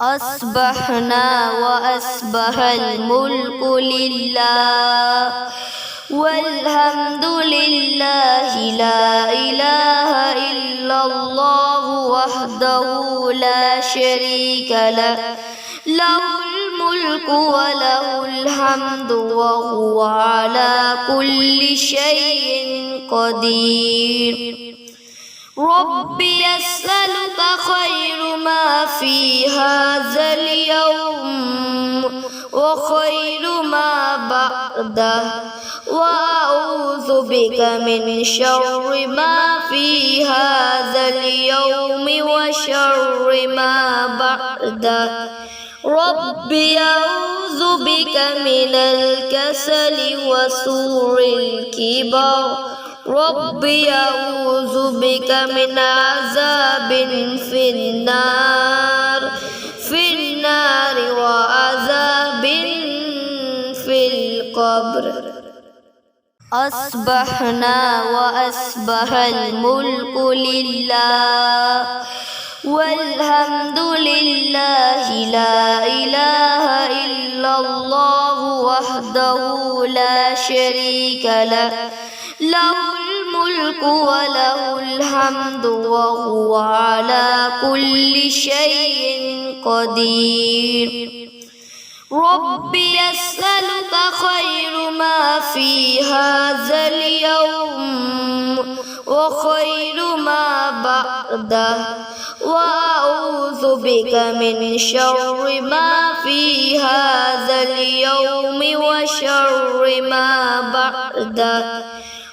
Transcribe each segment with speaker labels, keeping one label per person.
Speaker 1: أصبحنا وأصبح الملك لله والحمد لله لا إله إلا الله وحده لا شريك له له الملك وله الحمد وهو على كل شيء قدير. ربي أسألك خير ما في هذا اليوم وخير ما بعده وأعوذ بك من شر ما في هذا اليوم وشر ما بعده. ربي أعوذ بك من الكسل وسوء الكبر. ربي أعوذ بك من عذاب في النار وعذاب في القبر. أصبحنا وأصبح الملك لله والحمد لله لا إله إلا الله وحده لا شريك له له الملك وله الحمد وهو على كل شيء قدير. ربي أسألك خير ما في هذا اليوم وخير ما بعده وأعوذ بك من شر ما في هذا اليوم وشر ما بعده.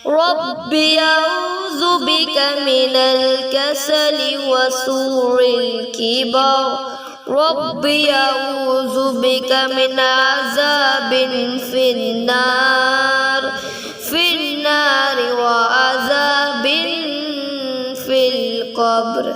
Speaker 1: ربي أعوذ بك من الكسل وسوء الكبر. ربي أعوذ بك من عذاب في النار وعذاب في القبر.